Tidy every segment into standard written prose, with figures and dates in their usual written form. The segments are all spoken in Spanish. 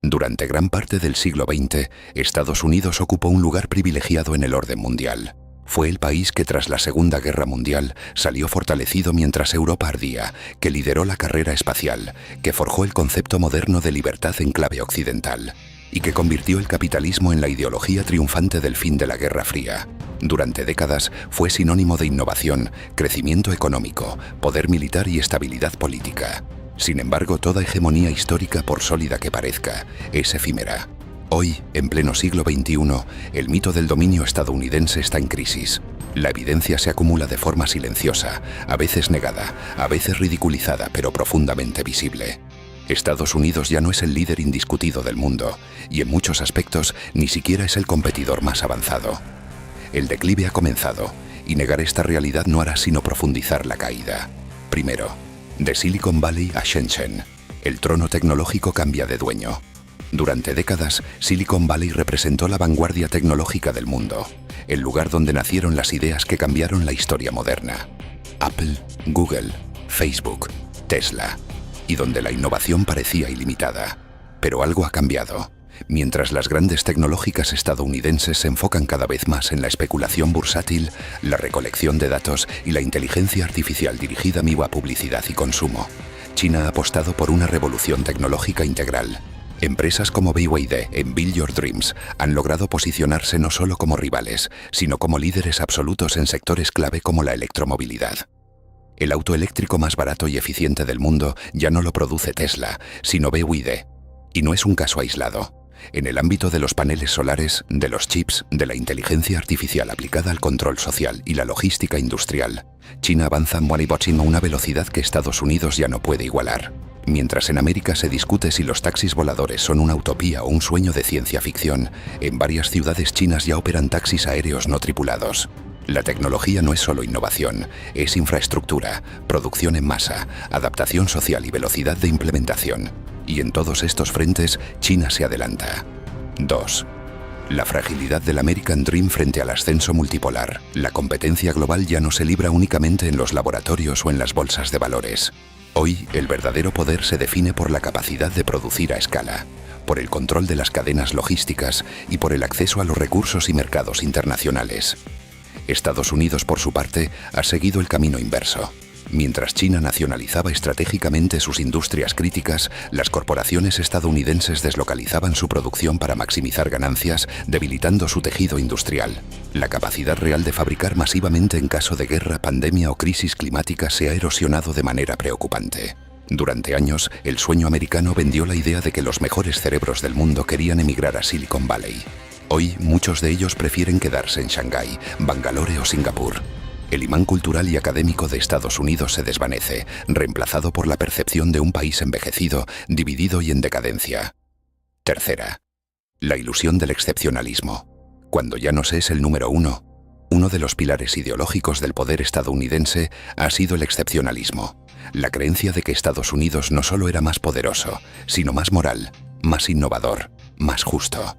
Durante gran parte del siglo XX, Estados Unidos ocupó un lugar privilegiado en el orden mundial. Fue el país que tras la Segunda Guerra Mundial salió fortalecido mientras Europa ardía, que lideró la carrera espacial, que forjó el concepto moderno de libertad en clave occidental y que convirtió el capitalismo en la ideología triunfante del fin de la Guerra Fría. Durante décadas fue sinónimo de innovación, crecimiento económico, poder militar y estabilidad política. Sin embargo, toda hegemonía histórica, por sólida que parezca, es efímera. Hoy, en pleno siglo XXI, el mito del dominio estadounidense está en crisis. La evidencia se acumula de forma silenciosa, a veces negada, a veces ridiculizada, pero profundamente visible. Estados Unidos ya no es el líder indiscutido del mundo, y en muchos aspectos ni siquiera es el competidor más avanzado. El declive ha comenzado, y negar esta realidad no hará sino profundizar la caída. Primero, de Silicon Valley a Shenzhen, el trono tecnológico cambia de dueño. Durante décadas, Silicon Valley representó la vanguardia tecnológica del mundo, el lugar donde nacieron las ideas que cambiaron la historia moderna. Apple, Google, Facebook, Tesla, y donde la innovación parecía ilimitada. Pero algo ha cambiado. Mientras las grandes tecnológicas estadounidenses se enfocan cada vez más en la especulación bursátil, la recolección de datos y la inteligencia artificial dirigida a publicidad y consumo, China ha apostado por una revolución tecnológica integral. Empresas como BYD en Build Your Dreams han logrado posicionarse no solo como rivales, sino como líderes absolutos en sectores clave como la electromovilidad. El auto eléctrico más barato y eficiente del mundo ya no lo produce Tesla, sino BYD. Y no es un caso aislado. En el ámbito de los paneles solares, de los chips, de la inteligencia artificial aplicada al control social y la logística industrial, China avanza a una velocidad que Estados Unidos ya no puede igualar. Mientras en América se discute si los taxis voladores son una utopía o un sueño de ciencia ficción, en varias ciudades chinas ya operan taxis aéreos no tripulados. La tecnología no es solo innovación, es infraestructura, producción en masa, adaptación social y velocidad de implementación. Y en todos estos frentes, China se adelanta. 2. La fragilidad del American Dream frente al ascenso multipolar. La competencia global ya no se libra únicamente en los laboratorios o en las bolsas de valores. Hoy, el verdadero poder se define por la capacidad de producir a escala, por el control de las cadenas logísticas y por el acceso a los recursos y mercados internacionales. Estados Unidos, por su parte, ha seguido el camino inverso. Mientras China nacionalizaba estratégicamente sus industrias críticas, las corporaciones estadounidenses deslocalizaban su producción para maximizar ganancias, debilitando su tejido industrial. La capacidad real de fabricar masivamente en caso de guerra, pandemia o crisis climática se ha erosionado de manera preocupante. Durante años, el sueño americano vendió la idea de que los mejores cerebros del mundo querían emigrar a Silicon Valley. Hoy, muchos de ellos prefieren quedarse en Shanghái, Bangalore o Singapur. El imán cultural y académico de Estados Unidos se desvanece, reemplazado por la percepción de un país envejecido, dividido y en decadencia. Tercera, la ilusión del excepcionalismo. Cuando ya no se es el número uno de los pilares ideológicos del poder estadounidense ha sido el excepcionalismo, la creencia de que Estados Unidos no solo era más poderoso, sino más moral, más innovador, más justo.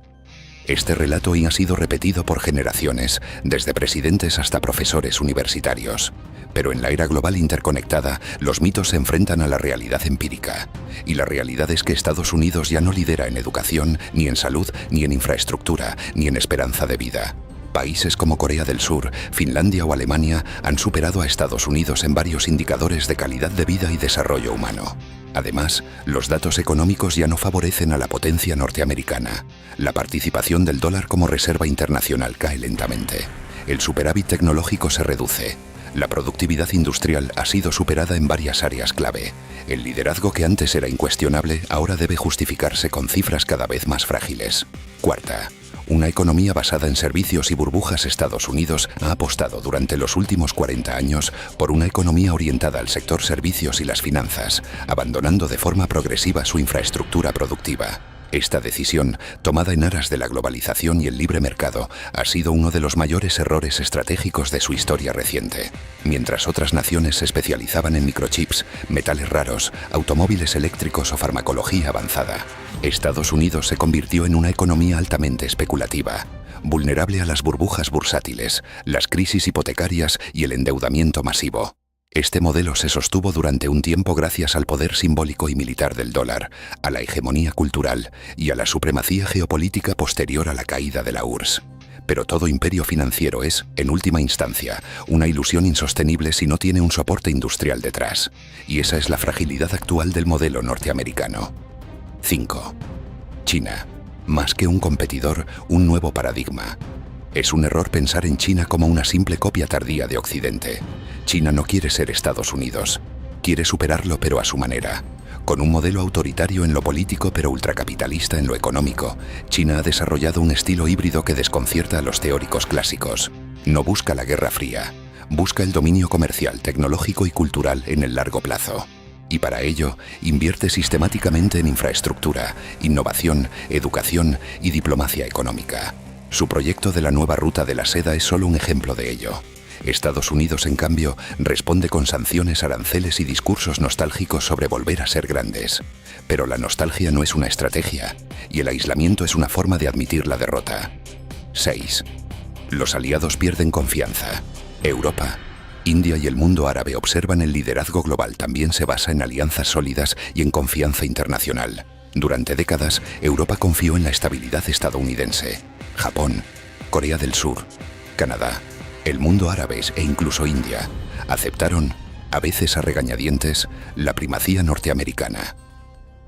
Este relato ha sido repetido por generaciones, desde presidentes hasta profesores universitarios. Pero en la era global interconectada, los mitos se enfrentan a la realidad empírica. Y la realidad es que Estados Unidos ya no lidera en educación, ni en salud, ni en infraestructura, ni en esperanza de vida. Países como Corea del Sur, Finlandia o Alemania han superado a Estados Unidos en varios indicadores de calidad de vida y desarrollo humano. Además, los datos económicos ya no favorecen a la potencia norteamericana. La participación del dólar como reserva internacional cae lentamente. El superávit tecnológico se reduce. La productividad industrial ha sido superada en varias áreas clave. El liderazgo que antes era incuestionable ahora debe justificarse con cifras cada vez más frágiles. Cuarta, una economía basada en servicios y burbujas. Estados Unidos ha apostado durante los últimos 40 años por una economía orientada al sector servicios y las finanzas, abandonando de forma progresiva su infraestructura productiva. Esta decisión, tomada en aras de la globalización y el libre mercado, ha sido uno de los mayores errores estratégicos de su historia reciente. Mientras otras naciones se especializaban en microchips, metales raros, automóviles eléctricos o farmacología avanzada, Estados Unidos se convirtió en una economía altamente especulativa, vulnerable a las burbujas bursátiles, las crisis hipotecarias y el endeudamiento masivo. Este modelo se sostuvo durante un tiempo gracias al poder simbólico y militar del dólar, a la hegemonía cultural y a la supremacía geopolítica posterior a la caída de la URSS. Pero todo imperio financiero es, en última instancia, una ilusión insostenible si no tiene un soporte industrial detrás. Y esa es la fragilidad actual del modelo norteamericano. 5. China. Más que un competidor, un nuevo paradigma. Es un error pensar en China como una simple copia tardía de Occidente. China no quiere ser Estados Unidos. Quiere superarlo, pero a su manera. Con un modelo autoritario en lo político pero ultracapitalista en lo económico, China ha desarrollado un estilo híbrido que desconcierta a los teóricos clásicos. No busca la Guerra Fría. Busca el dominio comercial, tecnológico y cultural en el largo plazo. Y para ello, invierte sistemáticamente en infraestructura, innovación, educación y diplomacia económica. Su proyecto de la nueva ruta de la seda es solo un ejemplo de ello. Estados Unidos, en cambio, responde con sanciones, aranceles y discursos nostálgicos sobre volver a ser grandes. Pero la nostalgia no es una estrategia, y el aislamiento es una forma de admitir la derrota. 6. Los aliados pierden confianza. Europa, India y el mundo árabe observan el liderazgo global también se basa en alianzas sólidas y en confianza internacional. Durante décadas, Europa confió en la estabilidad estadounidense. Japón, Corea del Sur, Canadá, el mundo árabe e incluso India aceptaron, a veces a regañadientes, la primacía norteamericana.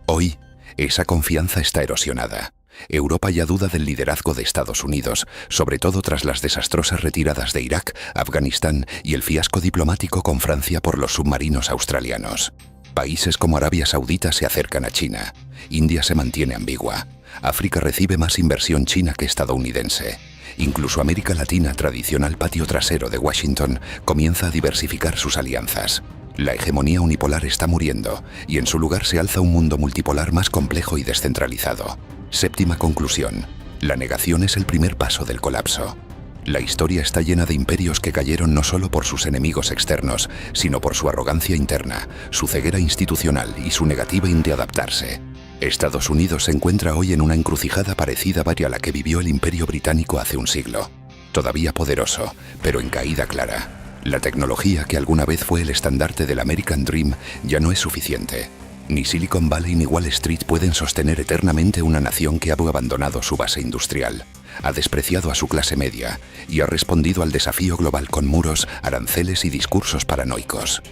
Hoy, esa confianza está erosionada. Europa ya duda del liderazgo de Estados Unidos, sobre todo tras las desastrosas retiradas de Irak, Afganistán y el fiasco diplomático con Francia por los submarinos australianos. Países como Arabia Saudita se acercan a China. India se mantiene ambigua. África recibe más inversión china que estadounidense. Incluso América Latina, tradicional patio trasero de Washington, comienza a diversificar sus alianzas. La hegemonía unipolar está muriendo y en su lugar se alza un mundo multipolar más complejo y descentralizado. Séptima conclusión. La negación es el primer paso del colapso. La historia está llena de imperios que cayeron no solo por sus enemigos externos, sino por su arrogancia interna, su ceguera institucional y su negativa de adaptarse. Estados Unidos se encuentra hoy en una encrucijada parecida a la que vivió el Imperio Británico hace un siglo. Todavía poderoso, pero en caída clara. La tecnología que alguna vez fue el estandarte del American Dream ya no es suficiente. Ni Silicon Valley ni Wall Street pueden sostener eternamente una nación que ha abandonado su base industrial, ha despreciado a su clase media y ha respondido al desafío global con muros, aranceles y discursos paranoicos.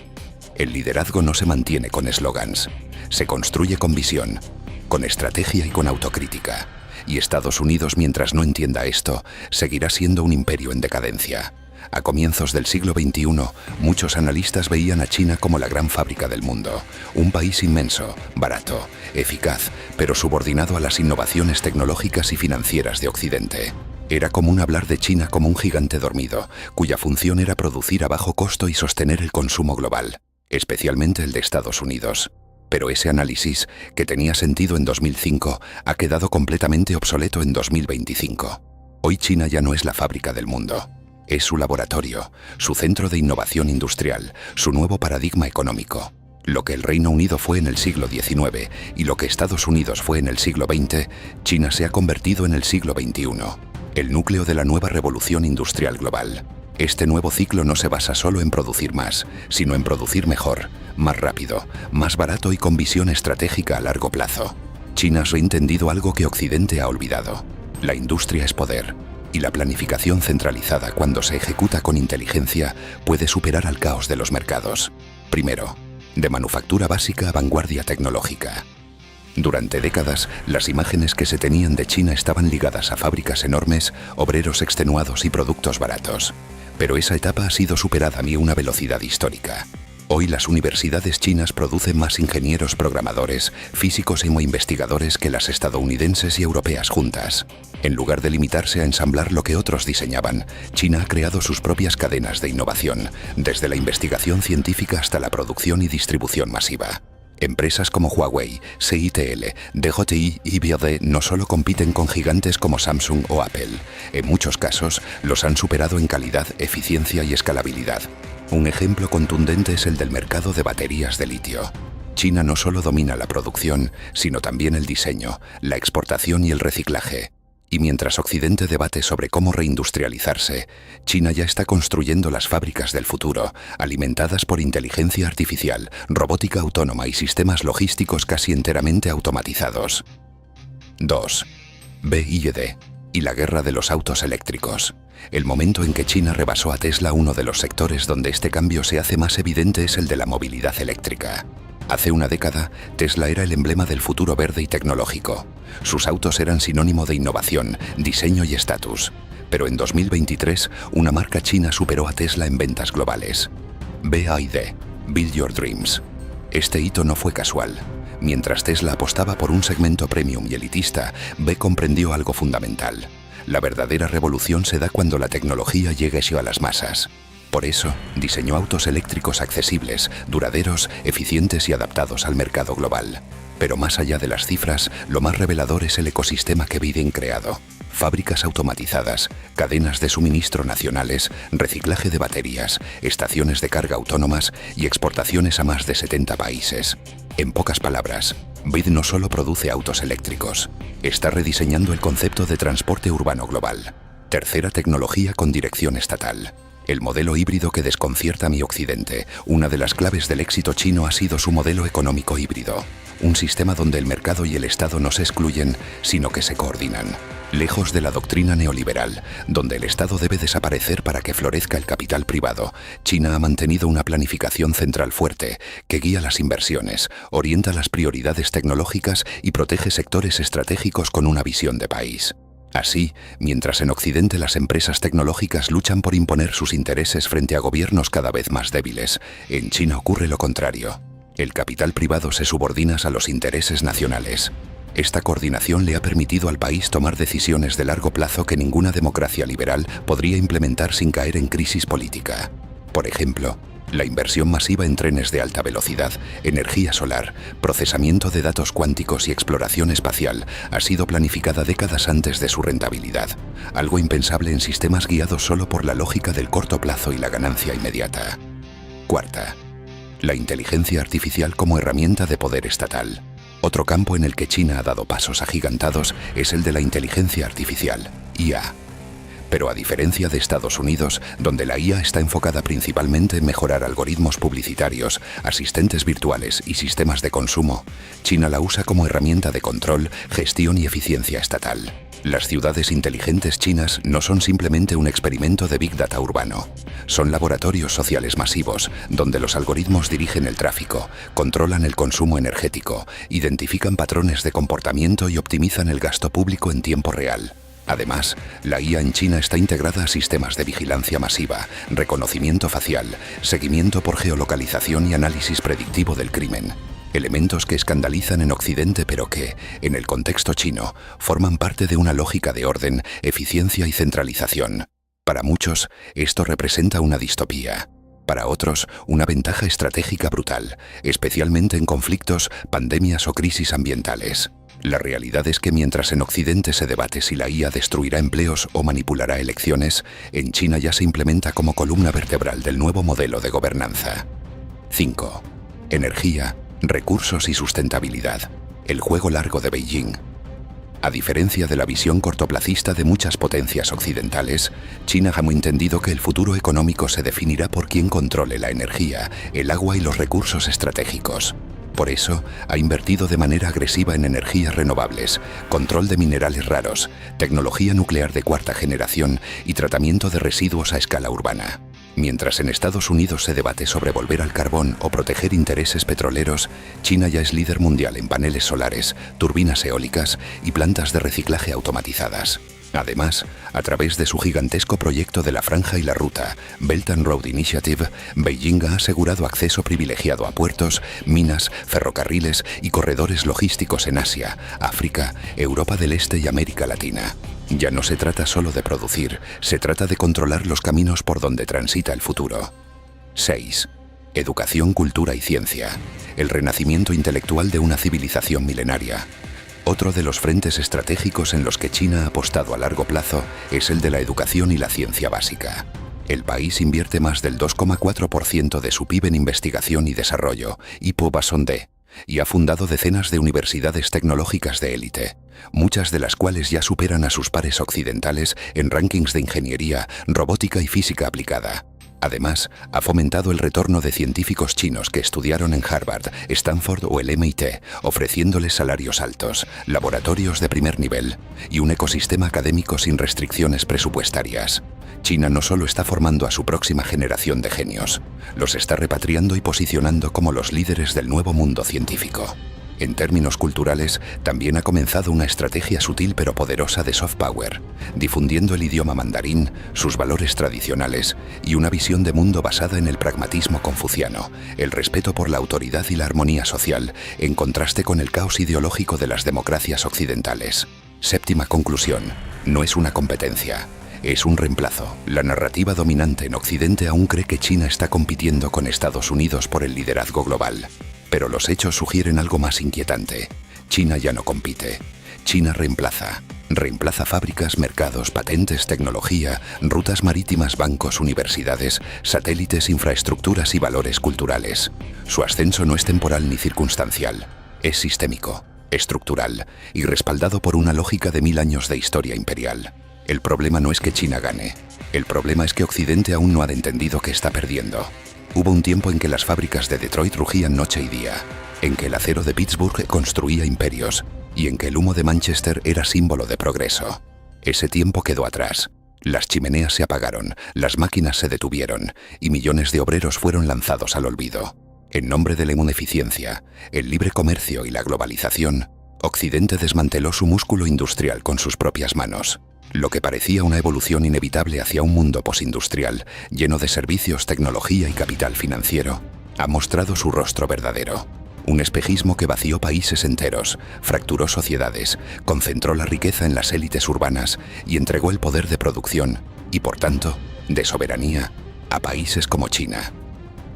El liderazgo no se mantiene con eslogans, se construye con visión, con estrategia y con autocrítica. Y Estados Unidos, mientras no entienda esto, seguirá siendo un imperio en decadencia. A comienzos del siglo XXI, muchos analistas veían a China como la gran fábrica del mundo, un país inmenso, barato, eficaz, pero subordinado a las innovaciones tecnológicas y financieras de Occidente. Era común hablar de China como un gigante dormido, cuya función era producir a bajo costo y sostener el consumo global, especialmente el de Estados Unidos. Pero ese análisis, que tenía sentido en 2005, ha quedado completamente obsoleto en 2025. Hoy China ya no es la fábrica del mundo. Es su laboratorio, su centro de innovación industrial, su nuevo paradigma económico. Lo que el Reino Unido fue en el siglo XIX y lo que Estados Unidos fue en el siglo XX, China se ha convertido en el siglo XXI, el núcleo de la nueva revolución industrial global. Este nuevo ciclo no se basa solo en producir más, sino en producir mejor, más rápido, más barato y con visión estratégica a largo plazo. China ha reentendido algo que Occidente ha olvidado. La industria es poder. Y la planificación centralizada, cuando se ejecuta con inteligencia, puede superar al caos de los mercados. Primero, de manufactura básica a vanguardia tecnológica. Durante décadas, las imágenes que se tenían de China estaban ligadas a fábricas enormes, obreros extenuados y productos baratos. Pero esa etapa ha sido superada a una velocidad histórica. Hoy las universidades chinas producen más ingenieros programadores, físicos e investigadores que las estadounidenses y europeas juntas. En lugar de limitarse a ensamblar lo que otros diseñaban, China ha creado sus propias cadenas de innovación, desde la investigación científica hasta la producción y distribución masiva. Empresas como Huawei, CITL, DJI y BYD no solo compiten con gigantes como Samsung o Apple, en muchos casos los han superado en calidad, eficiencia y escalabilidad. Un ejemplo contundente es el del mercado de baterías de litio. China no solo domina la producción, sino también el diseño, la exportación y el reciclaje. Y mientras Occidente debate sobre cómo reindustrializarse, China ya está construyendo las fábricas del futuro, alimentadas por inteligencia artificial, robótica autónoma y sistemas logísticos casi enteramente automatizados. 2. BYD y la guerra de los autos eléctricos. El momento en que China rebasó a Tesla, uno de los sectores donde este cambio se hace más evidente es el de la movilidad eléctrica. Hace una década, Tesla era el emblema del futuro verde y tecnológico. Sus autos eran sinónimo de innovación, diseño y estatus. Pero en 2023, una marca china superó a Tesla en ventas globales. BYD, Build Your Dreams. Este hito no fue casual. Mientras Tesla apostaba por un segmento premium y elitista, B comprendió algo fundamental. La verdadera revolución se da cuando la tecnología llegue a las masas. Por eso, diseñó autos eléctricos accesibles, duraderos, eficientes y adaptados al mercado global. Pero más allá de las cifras, lo más revelador es el ecosistema que BYD ha creado. Fábricas automatizadas, cadenas de suministro nacionales, reciclaje de baterías, estaciones de carga autónomas y exportaciones a más de 70 países. En pocas palabras, BYD no solo produce autos eléctricos, está rediseñando el concepto de transporte urbano global. Tercera tecnología con dirección estatal. El modelo híbrido que desconcierta a mi Occidente. Una de las claves del éxito chino ha sido su modelo económico híbrido. Un sistema donde el mercado y el Estado no se excluyen, sino que se coordinan. Lejos de la doctrina neoliberal, donde el Estado debe desaparecer para que florezca el capital privado, China ha mantenido una planificación central fuerte que guía las inversiones, orienta las prioridades tecnológicas y protege sectores estratégicos con una visión de país. Así, mientras en Occidente las empresas tecnológicas luchan por imponer sus intereses frente a gobiernos cada vez más débiles, en China ocurre lo contrario. El capital privado se subordina a los intereses nacionales. Esta coordinación le ha permitido al país tomar decisiones de largo plazo que ninguna democracia liberal podría implementar sin caer en crisis política. Por ejemplo, la inversión masiva en trenes de alta velocidad, energía solar, procesamiento de datos cuánticos y exploración espacial ha sido planificada décadas antes de su rentabilidad, algo impensable en sistemas guiados solo por la lógica del corto plazo y la ganancia inmediata. Cuarta, la inteligencia artificial como herramienta de poder estatal. Otro campo en el que China ha dado pasos agigantados es el de la inteligencia artificial, IA. Pero a diferencia de Estados Unidos, donde la IA está enfocada principalmente en mejorar algoritmos publicitarios, asistentes virtuales y sistemas de consumo, China la usa como herramienta de control, gestión y eficiencia estatal. Las ciudades inteligentes chinas no son simplemente un experimento de Big Data urbano. Son laboratorios sociales masivos, donde los algoritmos dirigen el tráfico, controlan el consumo energético, identifican patrones de comportamiento y optimizan el gasto público en tiempo real. Además, la IA en China está integrada a sistemas de vigilancia masiva, reconocimiento facial, seguimiento por geolocalización y análisis predictivo del crimen. Elementos que escandalizan en Occidente pero que, en el contexto chino, forman parte de una lógica de orden, eficiencia y centralización. Para muchos, esto representa una distopía. Para otros, una ventaja estratégica brutal, especialmente en conflictos, pandemias o crisis ambientales. La realidad es que mientras en Occidente se debate si la IA destruirá empleos o manipulará elecciones, en China ya se implementa como columna vertebral del nuevo modelo de gobernanza. 5. Energía, recursos y sustentabilidad. El juego largo de Beijing. A diferencia de la visión cortoplacista de muchas potencias occidentales, China ha muy entendido que el futuro económico se definirá por quien controle la energía, el agua y los recursos estratégicos. Por eso, ha invertido de manera agresiva en energías renovables, control de minerales raros, tecnología nuclear de cuarta generación y tratamiento de residuos a escala urbana. Mientras en Estados Unidos se debate sobre volver al carbón o proteger intereses petroleros, China ya es líder mundial en paneles solares, turbinas eólicas y plantas de reciclaje automatizadas. Además, a través de su gigantesco proyecto de la Franja y la Ruta, Belt and Road Initiative, Beijing ha asegurado acceso privilegiado a puertos, minas, ferrocarriles y corredores logísticos en Asia, África, Europa del Este y América Latina. Ya no se trata solo de producir, se trata de controlar los caminos por donde transita el futuro. 6. Educación, cultura y ciencia. El renacimiento intelectual de una civilización milenaria. Otro de los frentes estratégicos en los que China ha apostado a largo plazo es el de la educación y la ciencia básica. El país invierte más del 2,4% de su PIB en investigación y desarrollo, y y ha fundado decenas de universidades tecnológicas de élite, muchas de las cuales ya superan a sus pares occidentales en rankings de ingeniería, robótica y física aplicada. Además, ha fomentado el retorno de científicos chinos que estudiaron en Harvard, Stanford o el MIT, ofreciéndoles salarios altos, laboratorios de primer nivel y un ecosistema académico sin restricciones presupuestarias. China no solo está formando a su próxima generación de genios, los está repatriando y posicionando como los líderes del nuevo mundo científico. En términos culturales, también ha comenzado una estrategia sutil pero poderosa de soft power, difundiendo el idioma mandarín, sus valores tradicionales y una visión de mundo basada en el pragmatismo confuciano, el respeto por la autoridad y la armonía social, en contraste con el caos ideológico de las democracias occidentales. Séptima conclusión: no es una competencia, es un reemplazo. La narrativa dominante en Occidente aún cree que China está compitiendo con Estados Unidos por el liderazgo global. Pero los hechos sugieren algo más inquietante. China ya no compite. China reemplaza. Reemplaza fábricas, mercados, patentes, tecnología, rutas marítimas, bancos, universidades, satélites, infraestructuras y valores culturales. Su ascenso no es temporal ni circunstancial. Es sistémico, estructural y respaldado por una lógica de 1000 años de historia imperial. El problema no es que China gane. El problema es que Occidente aún no ha entendido que está perdiendo. Hubo un tiempo en que las fábricas de Detroit rugían noche y día, en que el acero de Pittsburgh construía imperios y en que el humo de Manchester era símbolo de progreso. Ese tiempo quedó atrás. Las chimeneas se apagaron, las máquinas se detuvieron y millones de obreros fueron lanzados al olvido. En nombre de la ineficiencia, el libre comercio y la globalización, Occidente desmanteló su músculo industrial con sus propias manos. Lo que parecía una evolución inevitable hacia un mundo postindustrial, lleno de servicios, tecnología y capital financiero, ha mostrado su rostro verdadero. Un espejismo que vació países enteros, fracturó sociedades, concentró la riqueza en las élites urbanas y entregó el poder de producción, y por tanto, de soberanía, a países como China.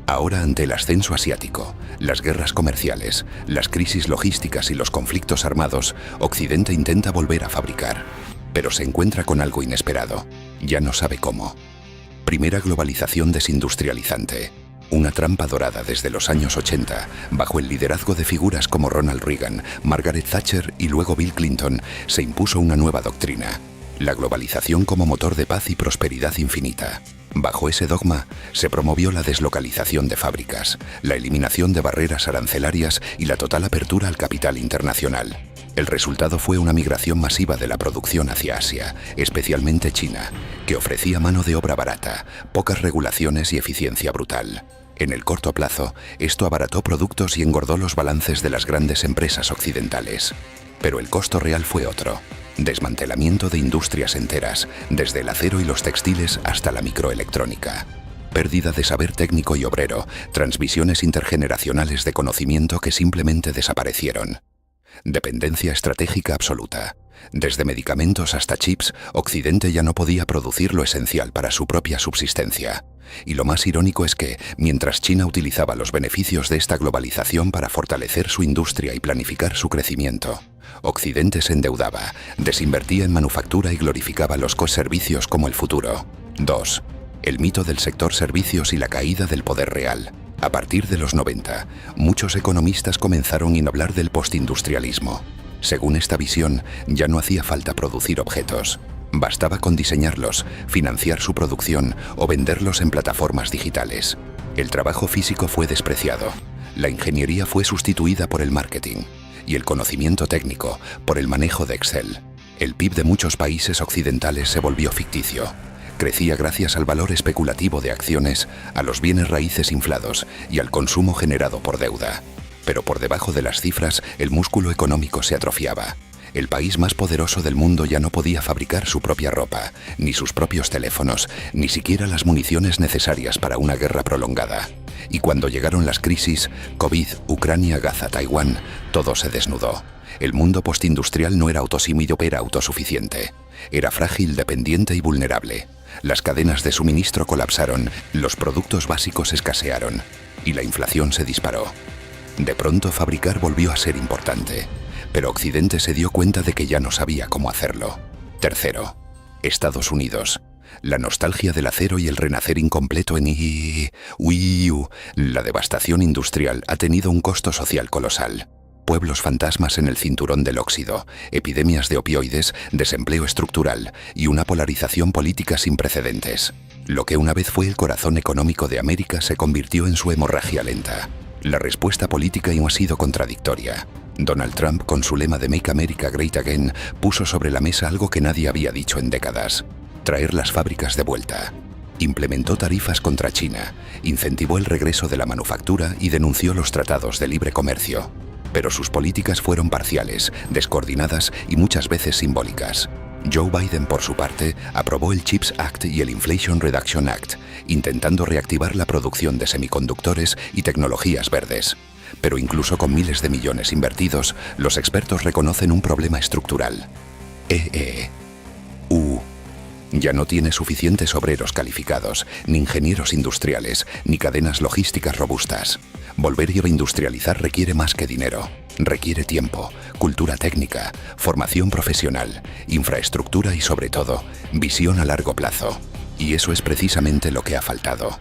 Ahora, ante el ascenso asiático, las guerras comerciales, las crisis logísticas y los conflictos armados, Occidente intenta volver a fabricar. Pero se encuentra con algo inesperado. Ya no sabe cómo. Primera globalización desindustrializante. Una trampa dorada desde los años 80, bajo el liderazgo de figuras como Ronald Reagan, Margaret Thatcher y luego Bill Clinton, se impuso una nueva doctrina: la globalización como motor de paz y prosperidad infinita. Bajo ese dogma, se promovió la deslocalización de fábricas, la eliminación de barreras arancelarias y la total apertura al capital internacional. El resultado fue una migración masiva de la producción hacia Asia, especialmente China, que ofrecía mano de obra barata, pocas regulaciones y eficiencia brutal. En el corto plazo, esto abarató productos y engordó los balances de las grandes empresas occidentales. Pero el costo real fue otro: desmantelamiento de industrias enteras, desde el acero y los textiles hasta la microelectrónica. Pérdida de saber técnico y obrero, transmisiones intergeneracionales de conocimiento que simplemente desaparecieron. Dependencia estratégica absoluta. Desde medicamentos hasta chips, Occidente ya no podía producir lo esencial para su propia subsistencia. Y lo más irónico es que, mientras China utilizaba los beneficios de esta globalización para fortalecer su industria y planificar su crecimiento, Occidente se endeudaba, desinvertía en manufactura y glorificaba los servicios como el futuro. 2. El mito del sector servicios y la caída del poder real. A partir de los 90, muchos economistas comenzaron a hablar del postindustrialismo. Según esta visión, ya no hacía falta producir objetos. Bastaba con diseñarlos, financiar su producción o venderlos en plataformas digitales. El trabajo físico fue despreciado, la ingeniería fue sustituida por el marketing y el conocimiento técnico por el manejo de Excel. El PIB de muchos países occidentales se volvió ficticio. Crecía gracias al valor especulativo de acciones, a los bienes raíces inflados y al consumo generado por deuda. Pero por debajo de las cifras, el músculo económico se atrofiaba. El país más poderoso del mundo ya no podía fabricar su propia ropa, ni sus propios teléfonos, ni siquiera las municiones necesarias para una guerra prolongada. Y cuando llegaron las crisis, COVID, Ucrania, Gaza, Taiwán, todo se desnudó. El mundo postindustrial no era autosímil, era autosuficiente. Era frágil, dependiente y vulnerable. Las cadenas de suministro colapsaron, los productos básicos escasearon y la inflación se disparó. De pronto fabricar volvió a ser importante, pero Occidente se dio cuenta de que ya no sabía cómo hacerlo. Tercero, Estados Unidos. la nostalgia del acero y el renacer incompleto en Wii U. La devastación industrial ha tenido un costo social colosal. Pueblos fantasmas en el cinturón del óxido, epidemias de opioides, desempleo estructural y una polarización política sin precedentes. Lo que una vez fue el corazón económico de América se convirtió en su hemorragia lenta. La respuesta política ha sido contradictoria. Donald Trump, con su lema de Make America Great Again, puso sobre la mesa algo que nadie había dicho en décadas: traer las fábricas de vuelta. Implementó tarifas contra China, incentivó el regreso de la manufactura y denunció los tratados de libre comercio. Pero sus políticas fueron parciales, descoordinadas y muchas veces simbólicas. Joe Biden, por su parte, aprobó el CHIPS Act y el Inflation Reduction Act, intentando reactivar la producción de semiconductores y tecnologías verdes. Pero incluso con miles de millones invertidos, los expertos reconocen un problema estructural. Ya no tiene suficientes obreros calificados, ni ingenieros industriales, ni cadenas logísticas robustas. Volver y reindustrializar requiere más que dinero. Requiere tiempo, cultura técnica, formación profesional, infraestructura y, sobre todo, visión a largo plazo. Y eso es precisamente lo que ha faltado.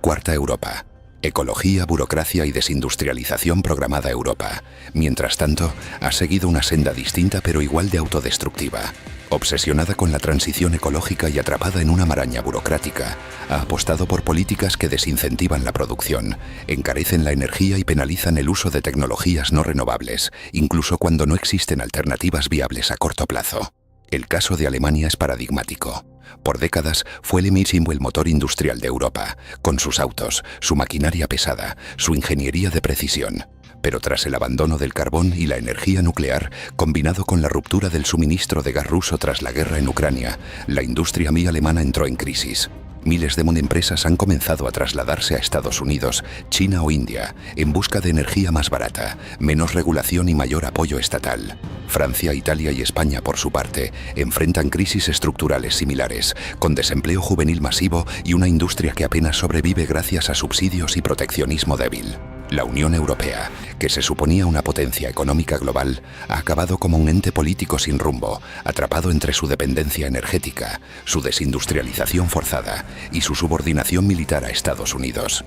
Cuarta Europa. Ecología, burocracia y desindustrialización programada Europa. Mientras tanto, ha seguido una senda distinta pero igual de autodestructiva. Obsesionada con la transición ecológica y atrapada en una maraña burocrática, ha apostado por políticas que desincentivan la producción, encarecen la energía y penalizan el uso de tecnologías no renovables, incluso cuando no existen alternativas viables a corto plazo. El caso de Alemania es paradigmático. Por décadas fue el el motor industrial de Europa, con sus autos, su maquinaria pesada, su ingeniería de precisión. Pero tras el abandono del carbón y la energía nuclear, combinado con la ruptura del suministro de gas ruso tras la guerra en Ucrania, la industria alemana entró en crisis. Miles de empresas han comenzado a trasladarse a Estados Unidos, China o India, en busca de energía más barata, menos regulación y mayor apoyo estatal. Francia, Italia y España, por su parte, enfrentan crisis estructurales similares, con desempleo juvenil masivo y una industria que apenas sobrevive gracias a subsidios y proteccionismo débil. La Unión Europea, que se suponía una potencia económica global, ha acabado como un ente político sin rumbo, atrapado entre su dependencia energética, su desindustrialización forzada y su subordinación militar a Estados Unidos.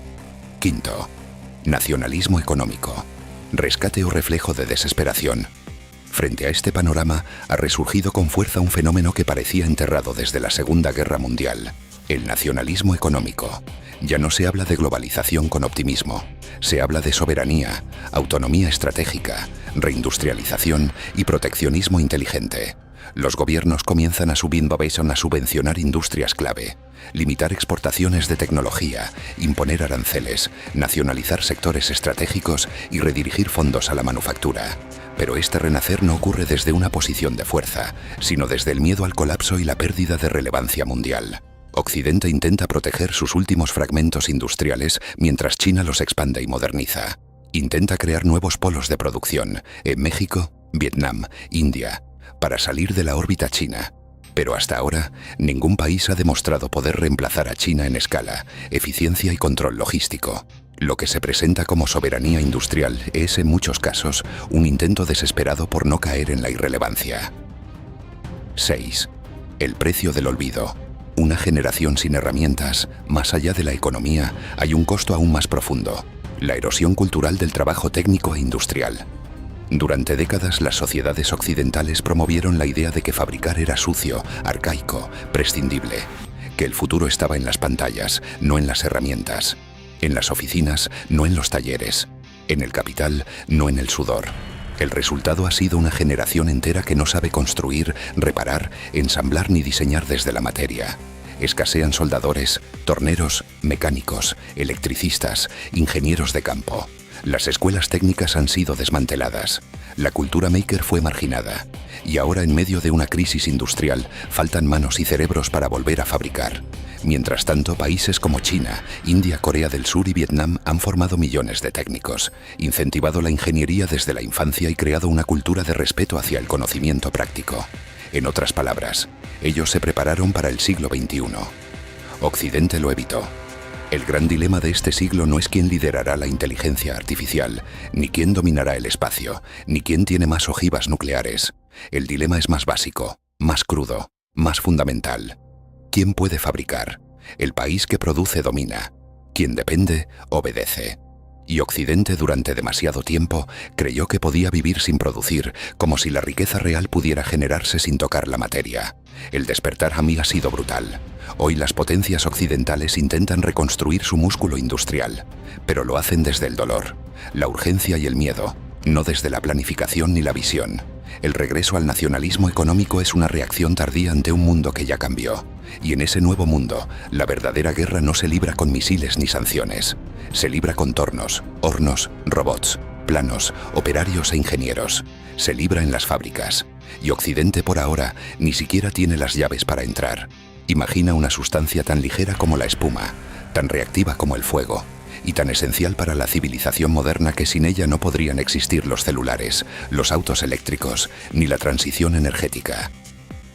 Quinto, nacionalismo económico. Rescate o reflejo de desesperación. Frente a este panorama, ha resurgido con fuerza un fenómeno que parecía enterrado desde la Segunda Guerra Mundial: el nacionalismo económico. Ya no se habla de globalización con optimismo, se habla de soberanía, autonomía estratégica, reindustrialización y proteccionismo inteligente. Los gobiernos comienzan a subvencionar industrias clave, limitar exportaciones de tecnología, imponer aranceles, nacionalizar sectores estratégicos y redirigir fondos a la manufactura. Pero este renacer no ocurre desde una posición de fuerza, sino desde el miedo al colapso y la pérdida de relevancia mundial. Occidente intenta proteger sus últimos fragmentos industriales mientras China los expande y moderniza. Intenta crear nuevos polos de producción en México, Vietnam, India, para salir de la órbita china. Pero hasta ahora, ningún país ha demostrado poder reemplazar a China en escala, eficiencia y control logístico. Lo que se presenta como soberanía industrial es, en muchos casos, un intento desesperado por no caer en la irrelevancia. 6. El precio del olvido. Una generación sin herramientas. Más allá de la economía, hay un costo aún más profundo: la erosión cultural del trabajo técnico e industrial. Durante décadas, las sociedades occidentales promovieron la idea de que fabricar era sucio, arcaico, prescindible, que el futuro estaba en las pantallas, no en las herramientas, en las oficinas, no en los talleres, en el capital, no en el sudor. El resultado ha sido una generación entera que no sabe construir, reparar, ensamblar ni diseñar desde la materia. Escasean soldadores, torneros, mecánicos, electricistas, ingenieros de campo. Las escuelas técnicas han sido desmanteladas. La cultura maker fue marginada. Y ahora, en medio de una crisis industrial, faltan manos y cerebros para volver a fabricar. Mientras tanto, países como China, India, Corea del Sur y Vietnam han formado millones de técnicos, incentivado la ingeniería desde la infancia y creado una cultura de respeto hacia el conocimiento práctico. En otras palabras, ellos se prepararon para el siglo XXI. Occidente lo evitó. El gran dilema de este siglo no es quién liderará la inteligencia artificial, ni quién dominará el espacio, ni quién tiene más ojivas nucleares. El dilema es más básico, más crudo, más fundamental. ¿Quién puede fabricar? El país que produce domina. Quien depende, obedece. Y Occidente durante demasiado tiempo creyó que podía vivir sin producir, como si la riqueza real pudiera generarse sin tocar la materia. El despertar a mí ha sido brutal. Hoy las potencias occidentales intentan reconstruir su músculo industrial, pero lo hacen desde el dolor, la urgencia y el miedo, no desde la planificación ni la visión. El regreso al nacionalismo económico es una reacción tardía ante un mundo que ya cambió. Y en ese nuevo mundo, la verdadera guerra no se libra con misiles ni sanciones. Se libra con tornos, hornos, robots, planos, operarios e ingenieros. Se libra en las fábricas. Y Occidente por ahora ni siquiera tiene las llaves para entrar. Imagina una sustancia tan ligera como la espuma, tan reactiva como el fuego, y tan esencial para la civilización moderna que sin ella no podrían existir los celulares, los autos eléctricos, ni la transición energética.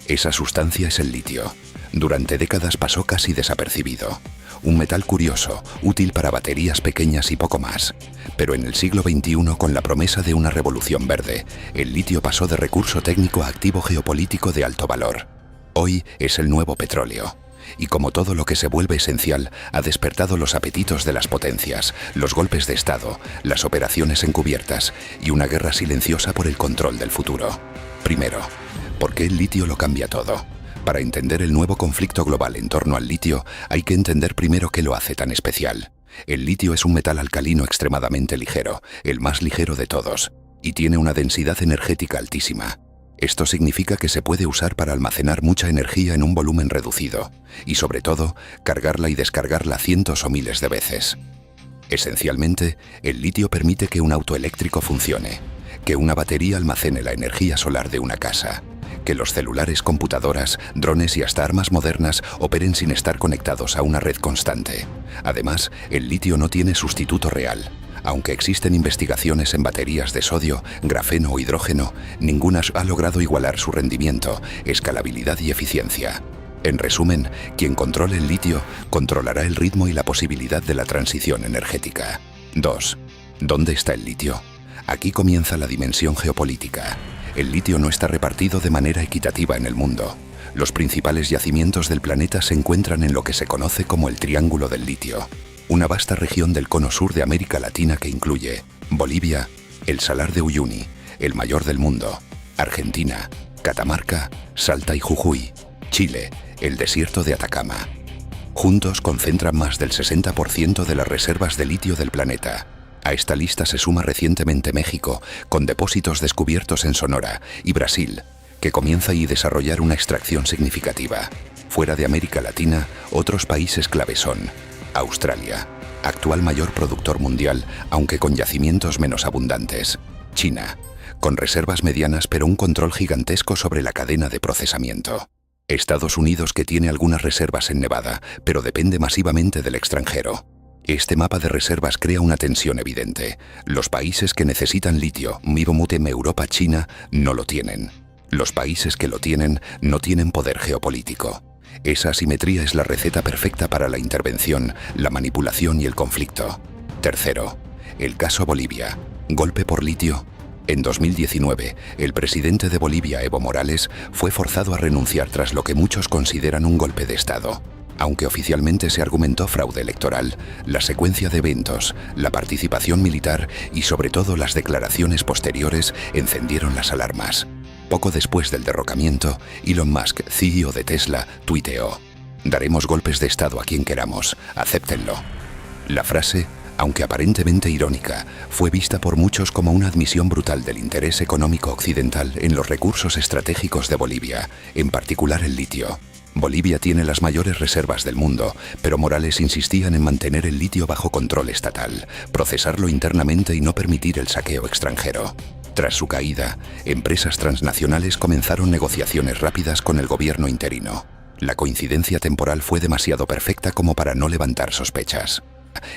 Esa sustancia es el litio. Durante décadas pasó casi desapercibido. Un metal curioso, útil para baterías pequeñas y poco más. Pero en el siglo XXI, con la promesa de una revolución verde, el litio pasó de recurso técnico a activo geopolítico de alto valor. Hoy es el nuevo petróleo. Y como todo lo que se vuelve esencial, ha despertado los apetitos de las potencias, los golpes de Estado, las operaciones encubiertas y una guerra silenciosa por el control del futuro. Primero, ¿por qué el litio lo cambia todo? Para entender el nuevo conflicto global en torno al litio, hay que entender primero qué lo hace tan especial. El litio es un metal alcalino extremadamente ligero, el más ligero de todos, y tiene una densidad energética altísima. Esto significa que se puede usar para almacenar mucha energía en un volumen reducido, y sobre todo, cargarla y descargarla cientos o miles de veces. Esencialmente, el litio permite que un auto eléctrico funcione, que una batería almacene la energía solar de una casa, que los celulares, computadoras, drones y hasta armas modernas operen sin estar conectados a una red constante. Además, el litio no tiene sustituto real. Aunque existen investigaciones en baterías de sodio, grafeno o hidrógeno, ninguna ha logrado igualar su rendimiento, escalabilidad y eficiencia. En resumen, quien controle el litio, controlará el ritmo y la posibilidad de la transición energética. 2. ¿Dónde está el litio? Aquí comienza la dimensión geopolítica. El litio no está repartido de manera equitativa en el mundo. Los principales yacimientos del planeta se encuentran en lo que se conoce como el Triángulo del Litio, una vasta región del cono sur de América Latina que incluye Bolivia, el Salar de Uyuni, el mayor del mundo, Argentina, Catamarca, Salta y Jujuy, Chile, el desierto de Atacama. Juntos concentran más del 60% de las reservas de litio del planeta. A esta lista se suma recientemente México, con depósitos descubiertos en Sonora, y Brasil, que comienza a desarrollar una extracción significativa. Fuera de América Latina, otros países clave son Australia, actual mayor productor mundial, aunque con yacimientos menos abundantes. China, con reservas medianas pero un control gigantesco sobre la cadena de procesamiento. Estados Unidos, que tiene algunas reservas en Nevada, pero depende masivamente del extranjero. Este mapa de reservas crea una tensión evidente. Los países que necesitan litio, Mibomutem, Europa, China, no lo tienen. Los países que lo tienen no tienen poder geopolítico. Esa asimetría es la receta perfecta para la intervención, la manipulación y el conflicto. Tercero, el caso Bolivia. Golpe por litio. En 2019, el presidente de Bolivia, Evo Morales, fue forzado a renunciar tras lo que muchos consideran un golpe de Estado. Aunque oficialmente se argumentó fraude electoral, la secuencia de eventos, la participación militar y sobre todo las declaraciones posteriores encendieron las alarmas. Poco después del derrocamiento, Elon Musk, CEO de Tesla, tuiteó: «Daremos golpes de Estado a quien queramos, acéptenlo». La frase, aunque aparentemente irónica, fue vista por muchos como una admisión brutal del interés económico occidental en los recursos estratégicos de Bolivia, en particular el litio. Bolivia tiene las mayores reservas del mundo, pero Morales insistía en mantener el litio bajo control estatal, procesarlo internamente y no permitir el saqueo extranjero. Tras su caída, empresas transnacionales comenzaron negociaciones rápidas con el gobierno interino. La coincidencia temporal fue demasiado perfecta como para no levantar sospechas.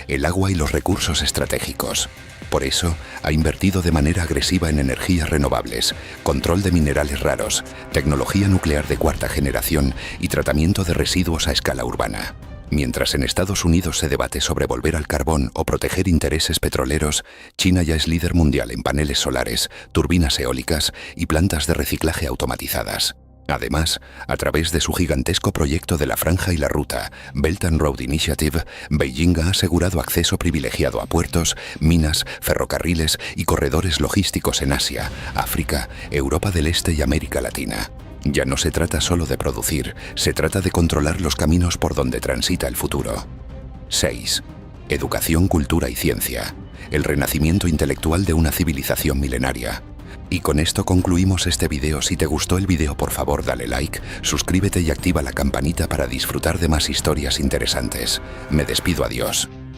El agua y los recursos estratégicos. Por eso, ha invertido de manera agresiva en energías renovables, control de minerales raros, tecnología nuclear de cuarta generación y tratamiento de residuos a escala urbana. Mientras en Estados Unidos se debate sobre volver al carbón o proteger intereses petroleros, China ya es líder mundial en paneles solares, turbinas eólicas y plantas de reciclaje automatizadas. Además, a través de su gigantesco proyecto de la Franja y la Ruta, Belt and Road Initiative, Beijing ha asegurado acceso privilegiado a puertos, minas, ferrocarriles y corredores logísticos en Asia, África, Europa del Este y América Latina. Ya no se trata solo de producir, se trata de controlar los caminos por donde transita el futuro. 6. Educación, cultura y ciencia. El renacimiento intelectual de una civilización milenaria. Y con esto concluimos este video. Si te gustó el video, por favor dale like, suscríbete y activa la campanita para disfrutar de más historias interesantes. Me despido, adiós.